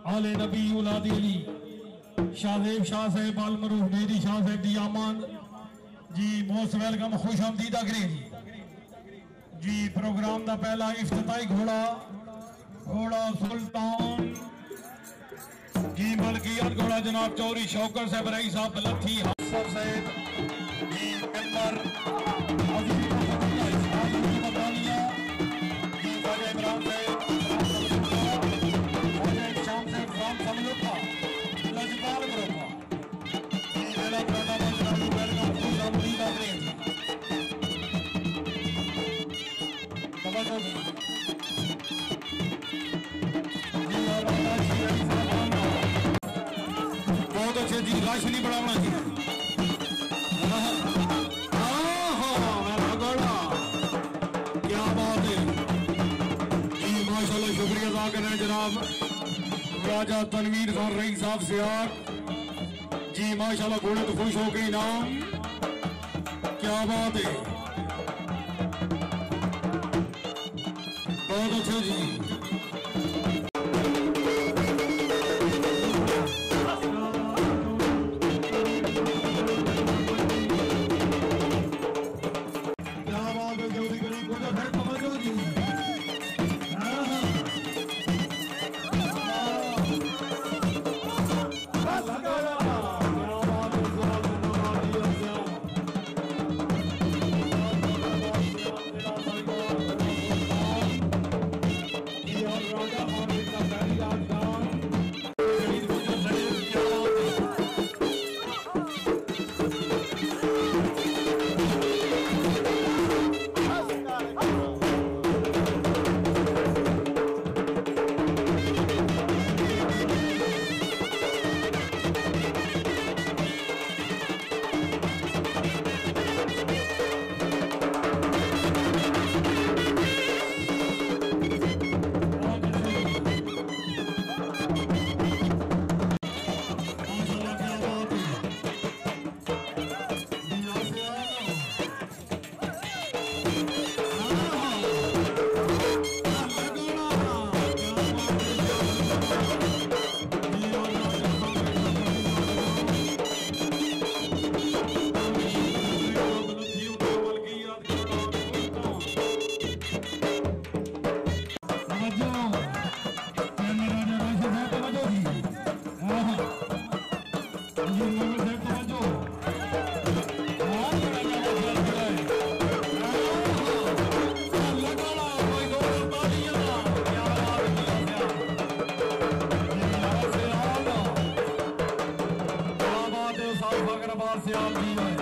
आले नबी उलादी अली शाहजेब शाह साहब बालमरूफ मेरी शाह साहब दी आमद जी मोस्ट वेलकम खुश आमदीद अंग्रेजी जी। प्रोग्राम का पहला इफ्तिताई घोड़ा घोड़ा सुल्तान जी मलकियत घोड़ा जनाब चौधरी शौकत साहब रईस साहब लथी हाफिज साहब जी मेंबर बहुत अच्छे जी लाश नहीं बढ़ाना जी। क्या बात है जी माशाल्लाह शुक्रिया अदा करें जनाब राजा तनवीर खान रईस साहब सियाक जी माशाल्लाह घोड़े तो खुश हो गए इनाम क्या बात है बहुत अच्छा जी। दरबार से आप दी है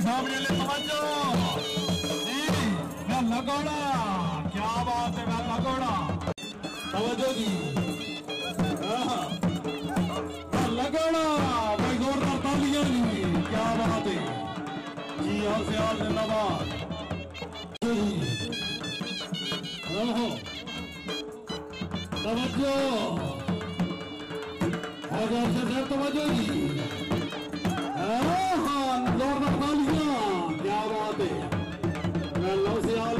सामने ले समझो लगोड़ा, क्या बात है लगोड़ा, समझो जी लगोड़ा भाई जोरदार तालियां जी, क्या बात है जी, और से और जिंदाबाद समझो और से समझो जी, जोरदार तालियां, क्या बात है, वेलो से आल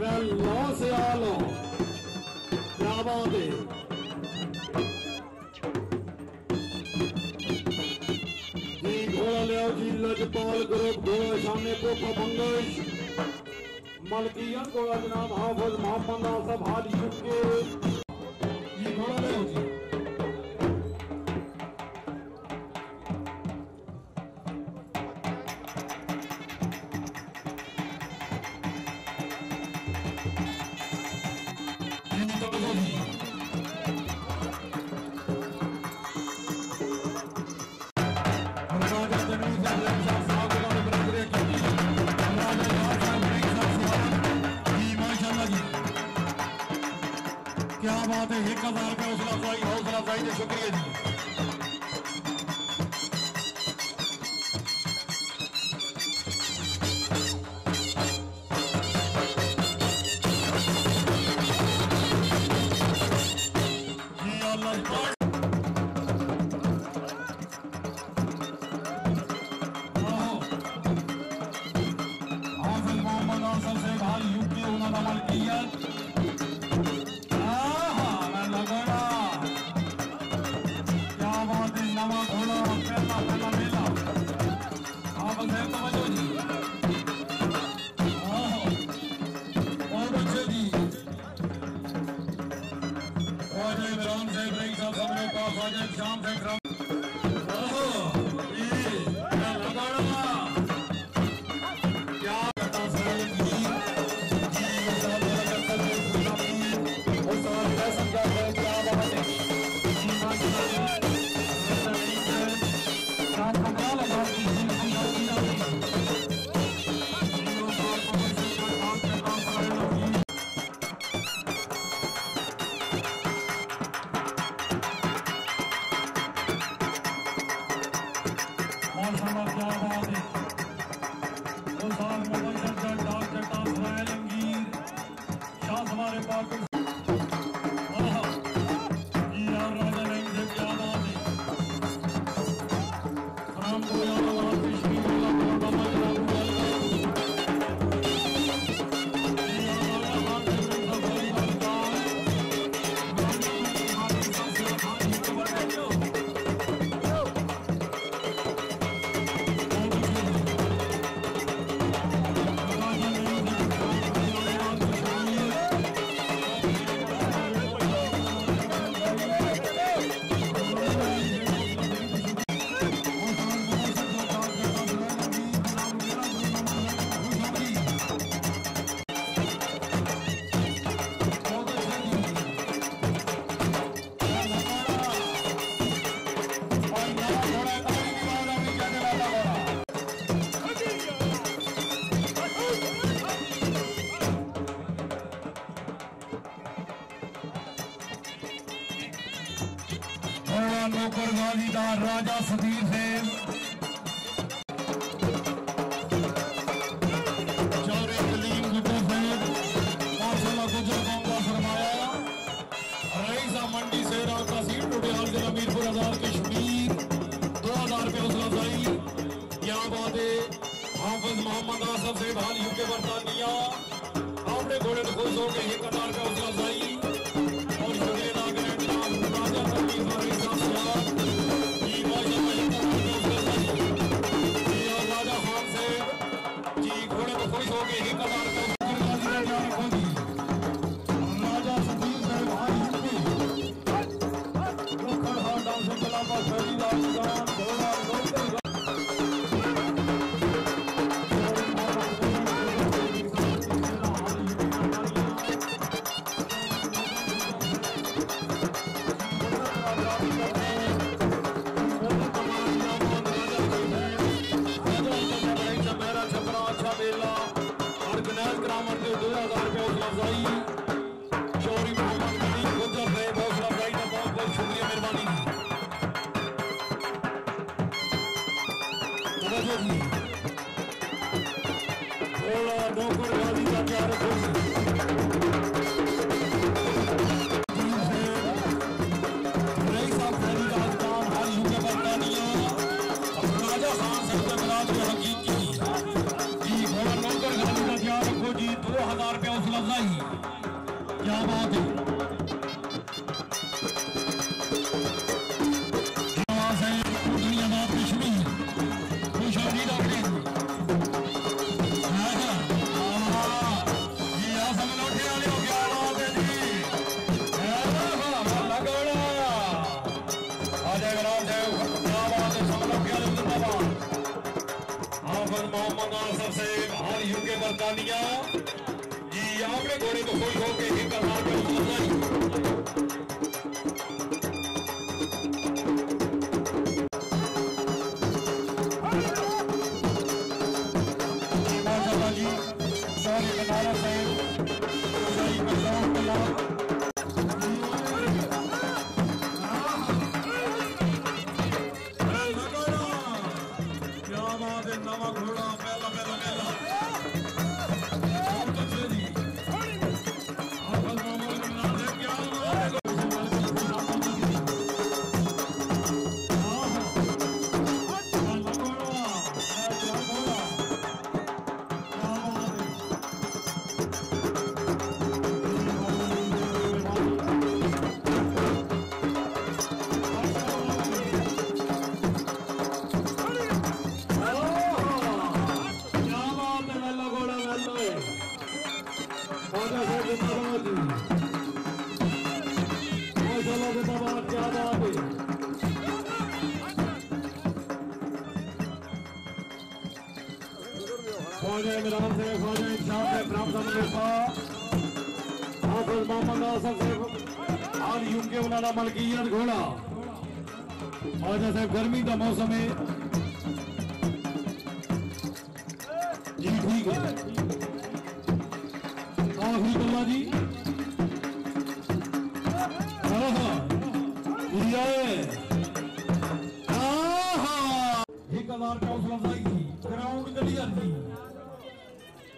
वेलो से आलो, क्या बात है जी, घोड़ा ले आओ जी, लजपाल ग्रुप घोड़ा सामने पोखा बंगश मलकियत घोड़ा जनाब हाफिज मोहम्मद आसफ हाली के जी, घोड़ा ले आओ जी, क्या बात है, 1000 का हौसला अफजाई से शुक्रिया जी। हाफिज मोहम्मद आसफ से भाई यूके उन्होंने अमल किया, नौकर गाजीदार राजा सदीर है चौरे कलीम गुड्डू सैद माशाल्लाह गुजर कौम का सरमाया रईसा मंडी से रास्ता सीट टुटियाल जिला मीरपुर आजाद कश्मीर 2000 रुपये हौसला अफजाई। क्या बात है हाफिज मोहम्मद आसफ से भाल यूके बरतानिया अपने घोड़े को खुश हो गए 1000 रुपये हौसला अफजाई और शुक्रिया अदा करें राजा तकलीफ वाले साहब जी राजा खान से जी घोड़े को खुश हो गए 1000 रुपये राजा सदीर साहब भाई यूके लोखंड हार डांस से चला पास पहली राजस्थान घोड़ा लोकल चौरी मोहम्मद गनी गुजर है हौसला अफजाई का बहुत बहुत शुक्रिया मेहरबानी जी थोड़ा नौकर गाजी का प्यार राजा खान से हकीकी जी घोड़ा नौकर गाजी का ध्यान रखो जी 2000 रुपये हौसला अफजाई। क्या बात है कश्मीर खुशहाली रखें जी आप सब लौटे वाले हो क्या बात है जी क्या बात है सब लोग क्या जिंदाबाद हाफिज मोहम्मद आसफ से हाल यूके बरतानिया जी आपने घोड़े को खुश होकर 1000 रुपये अफजाई। जी सॉरी बनारस है क्या बात है नवा घोड़ा पहला पहला पहला ख्वाजा इमरान से ख्वाजा इंशाफ से प्राप्त हाफिज मोहम्मद आसफ से हाल यूके उन्होंने मलकियत घोड़ा ख्वाजा साहब गर्मी का मौसम है जी ठीक है आखिरी कल्ला जी हौसला अफजाई थी ग्राउंड क्लियर थी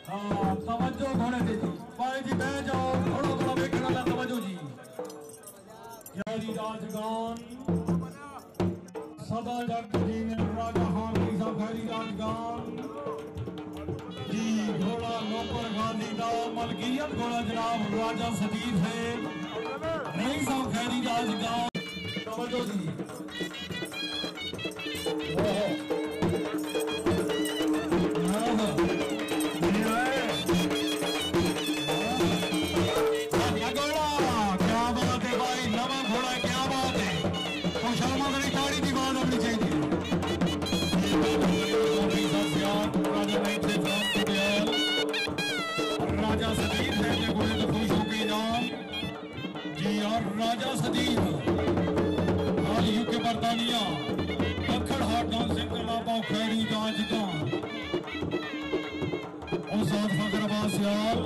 हाँ तवज्जो घोड़े दे जी भाई जी बह जाओ घोड़ा घोड़ा देखने वाला तवज्जो जी यारी राजगान सदा जग जी ने राजा खान साहब खैरी राजगान जी घोड़ा नौकर गांधी दा मलकियत घोड़ा जनाब राजा सदीर है नहीं साहब खैरी राजगान तवज्जो जी राजा सदीर है घोड़े को खुश होकर इनाम जी और राजा सदीर हाल यूके बरतानिया दखड़ हाट गांव से कलाबा खैरी गांज का और साथ फखराबाद सियाल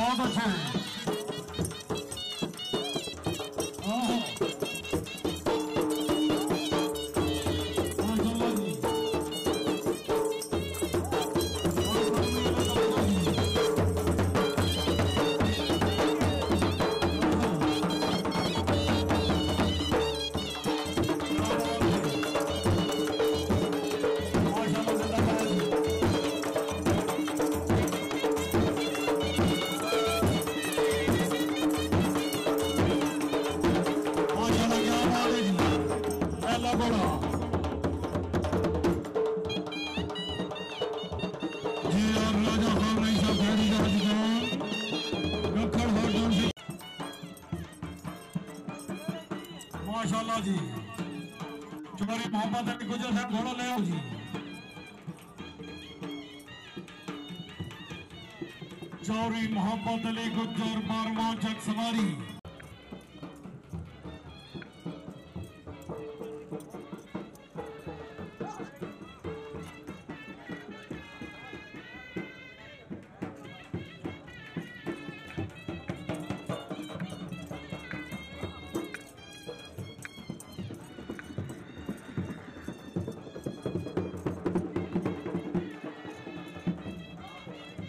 बहुत अच्छे माशाल्लाह जी। चौरी मोहम्मद अली गुजर साहब घोड़ा ले आओ जी। चौरी मोहम्मद अली गुजर 12वां जग सवारी।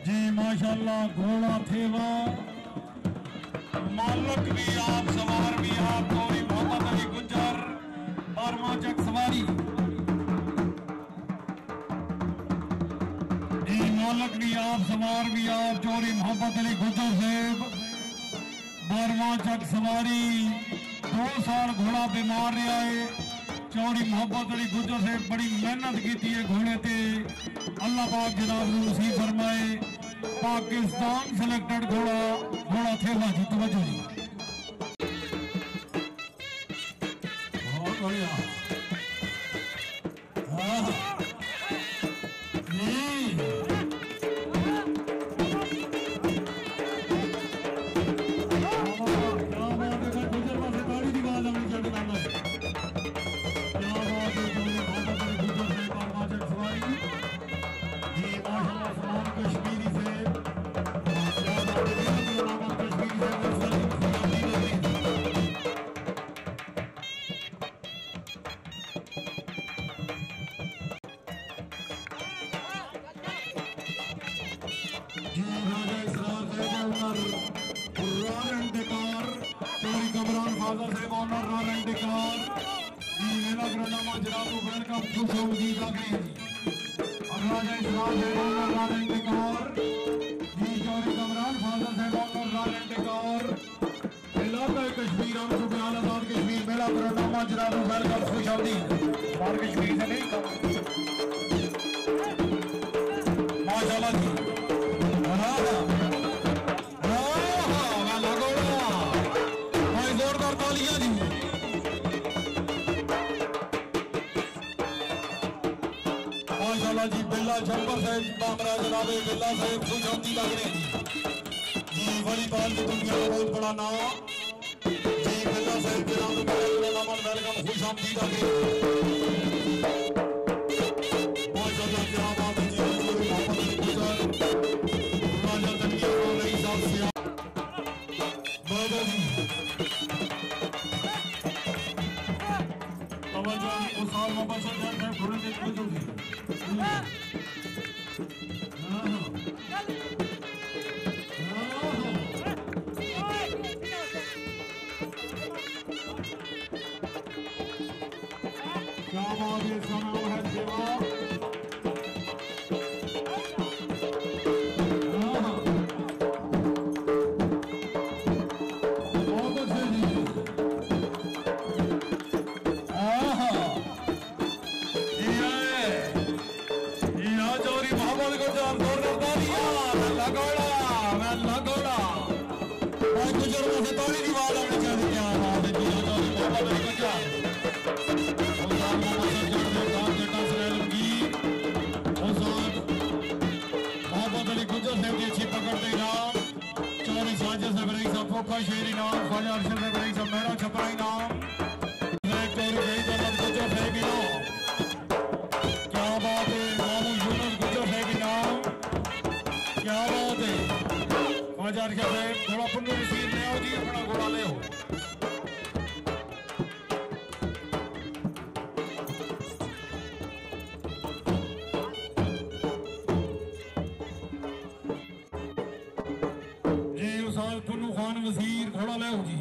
जी माशाल्लाह घोड़ा थेवा मालक भी आप सवार भी आप चौरी मोहम्मद अली गुजर 12वां जग सवारी। जी मालक भी आप सवार भी आप चौरी मोहम्मद अली गुजर साहब 12वां जग सवारी। 2 साल घोड़ा बीमार रहा है। चौरी मोहम्मद अली गुजर साहब बड़ी मेहनत की है घोड़े ते। अल्लाह पाक जनाब नसीब फरमाए। पाकिस्तान सिलेक्टेड घोड़ा थेवा जी। तवज्जो जी बहुत बढ़िया। माशाल्लाह जी। जोरदार तालियां जी। माशाल्लाह जी। बिल्ला जंपर साहब बामरा जनाबे बिल्ला साहब खुश होती लग रहे हैं जी। वॉलीबॉल की दुनिया का बहुत बड़ा नाम जी। बिल्ला साहब जनाब वेलकम खुश होती लग रहे हैं। माशाल्लाह क्या बात है जी। मोहम्मद अली गुजर राजा तनवीर और रईस साहब से बाबा जी तवज्जो जी। उस्ताद मोहम्मद साहब घोड़े पे तवज्जो जी। क्या बात है। इसका नाम है देवा। शेरी नाम ख्वाजा अरशद रही सब मेरा छपराई नाम क्या बात है। मामू यूनुस गुजर है कि नाम क्या बात है। ख्वाजा अरशद साहब घोड़ा पुन्नू रसीद ले आओ जी अपना घोड़ा ले आओ जी उस्ताद पुन्नू खान वजीर घोड़ा ले आओ जी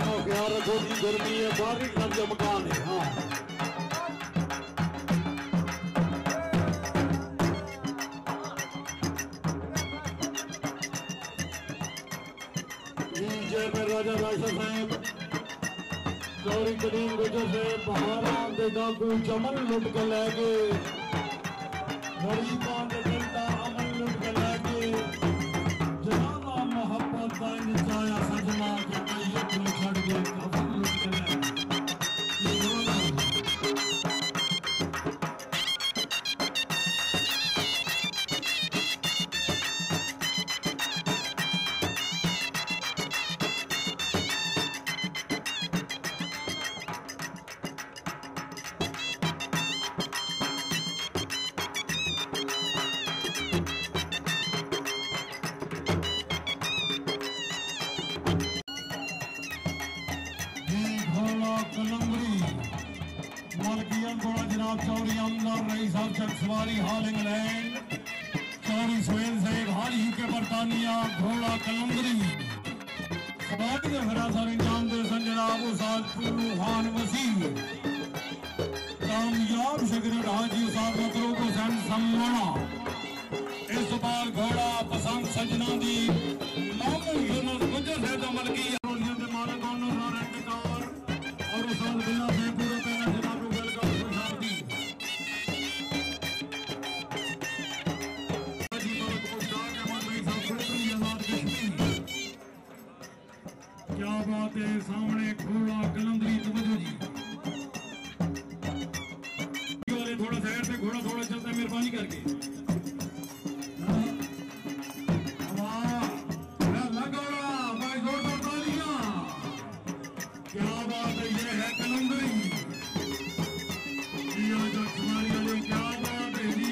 गर्मी है बारिश का जो मकान है हाँ जय में राजा राशा साहब चौरी करीम गुजर से बहारा दे डाकू चमन लुट के ले गए गरीबां दे दिल दा अमन लुट के ले गए जनाना मोहब्बत दा इंतजाया सजना के तैयब को छड़ के कफन लुट के ले गए सवारी हाल इंग्लैंड, चौरी सुहेल साहब हाल यूके बरतानिया, घोड़ा कलंदरी सवारी के फरासर इंजाम दे संजनाब उसाद पुल्लू खान वसीम, कामयाब शिगरेट हाजी उसाद मतरों को सन सम्माना। इस बार घोड़ा पसंद सजना दी मामू यूनुस गुजर से दमल की रोलियों के मालिक और उसाद बिना से पूरे पैना जनाब वेलकम खुशामदी। क्या बात है, सामने घोड़ा कलंदरी तवज्जो जी वाले थोड़ा साइड से, घोड़ा थोड़ा चलता है मेहरबानी करके। क्या बात है, ये है कलंदरी जी, आज तुम्हारी वाले क्या बात है जी।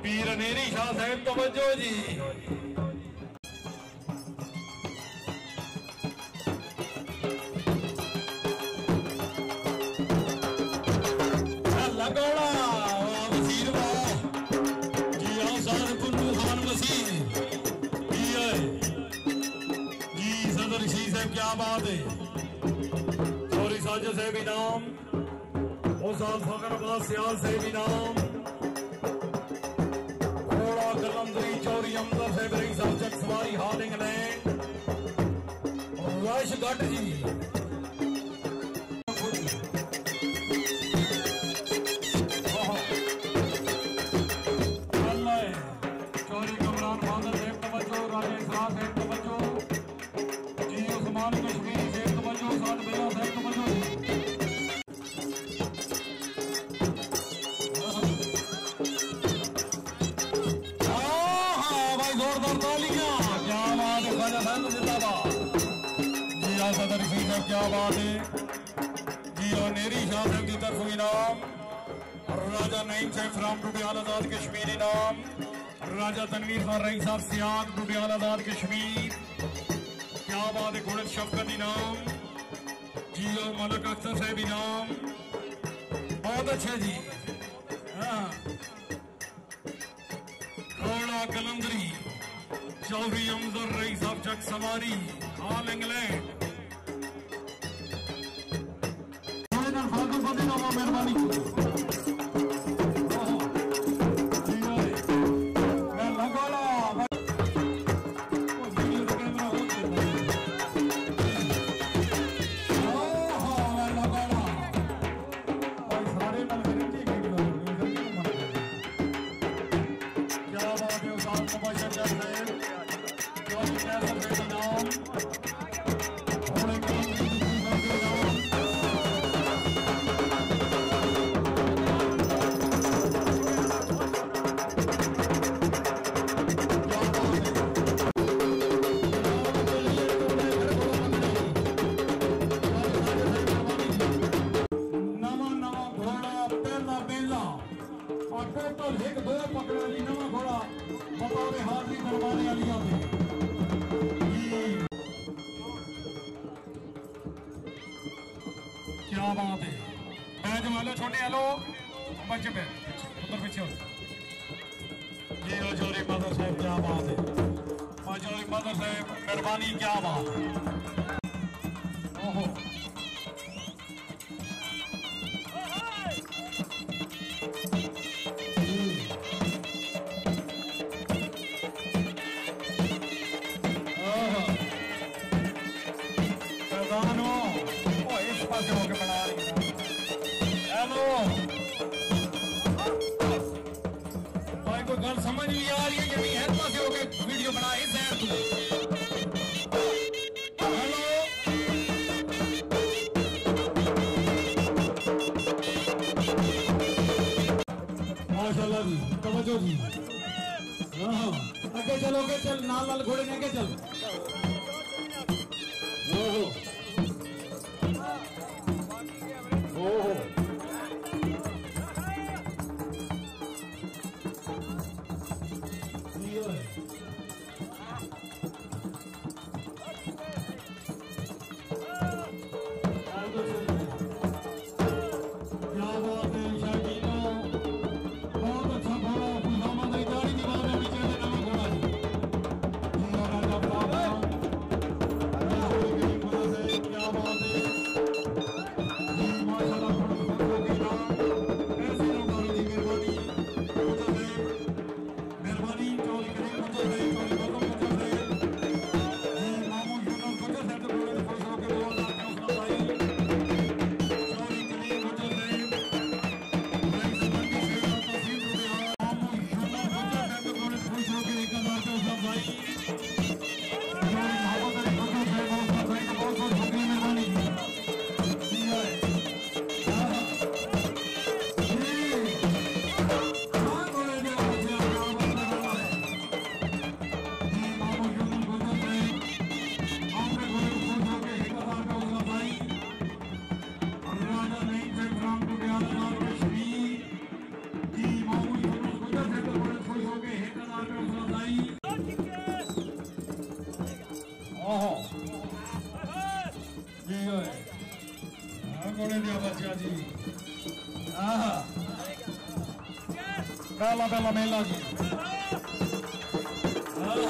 पीर अनेरी शाह साहब तवज्जो जी। लगोड़ा वसीर वाह जी, आसाद पुल्लू खान वसीर जी, सदर शीह साहब क्या बात है। चौरी साजिद साहब इनाम, उसाद फखर अब्बास सियाल साहब इनाम, कलंदरी चौरी अमदा साहब रही साहब चक सवारी हाल इंग्लैंड, रश गट जी चौरी कमरान फादर साहब तवज्जो, राजे सराज साहब तवज्जो जी, उस्मान कश्मीरी साहब तवज्जो, साद बेला साहब तवज्जो जी। सदर शीह साहब क्या बात है जी, और नेरी शाह साहब की तरफ इनाम, राजा नईम साहब फ्राम डुडियाल आजाद कश्मीर इनाम, राजा तनवीर खान रईस साहब सियाद डुडियाल आजाद कश्मीर। क्या बात है, घोड़े शफकत इनाम जी, और मलक अख्तर साहब इनाम, बहुत अच्छा जी। हाँ, घोड़ा कलंदरी चौधरी अमजर रईस साहब चक सवारी हाल इंग्लैंड, मेहरबानी क्या बात है, बैच वाले छोटे हेलो बच्चे पे उधर पीछे हो जी। अजौरी मदर साहब क्या बात है, अजौरी मदर साहब मेहरबानी क्या बात है। ओहो भाई कोई गल समझ नहीं आ रही है कि नहीं, हर पासे होके वीडियो बनाए सैर तू। हेलो माशाल्लाह जी, तवज्जो जी। हाँ, आगे चलो, आगे चल, नाल नाल घोड़े ने आगे चल। ओहो, ये है। आगे चलिए। क्या बात है शाकीनो, बहुत अच्छा घोड़ा, खुशामद है, गाड़ी की बात होनी चाहिए, नवा घोड़ा जी। जी और राजा बाबा, क्या बात है जी, माशाल्लाह, घोड़ा खुश हो गया। ऐसे लोग आने की मेहरबानी, मुझे दे, मेहरबानी चौली करें, मुझे दे, चौली करो, मुझे दे। जी मामू यूनुस मुझे से तो घोड़े खुश हो के 2000 का उसने भाई चौली करें, मुझे दे। भाई समझ के सेवा तसील हो गया। मामू यूनुस मुझे से तो घोड़े खुश हो के 1000 का उसने भाई चौली मोहब्बत अली खुश हो गए, बहुत भाई का बहुत बहुत शुक्रिया, मेहरबानी जी। जी है। हाँ जी, हाँ घोड़े ने मुझे क्या बात करना है। जी मामू यूनुस मुझे से आपने घोड़े को खुश हो के 1000 का उसने भाई राजा नहीं थे राम को 11,000 रुपये श्री। जी मामू यूनुस मुझे से तो घोड़े खुश हो के 1000 का उसने भाई। ओहो जी ओए, हाँ घोड़े दिया बच्चा जी। हाँ पहला पहला मेला जी। हाँ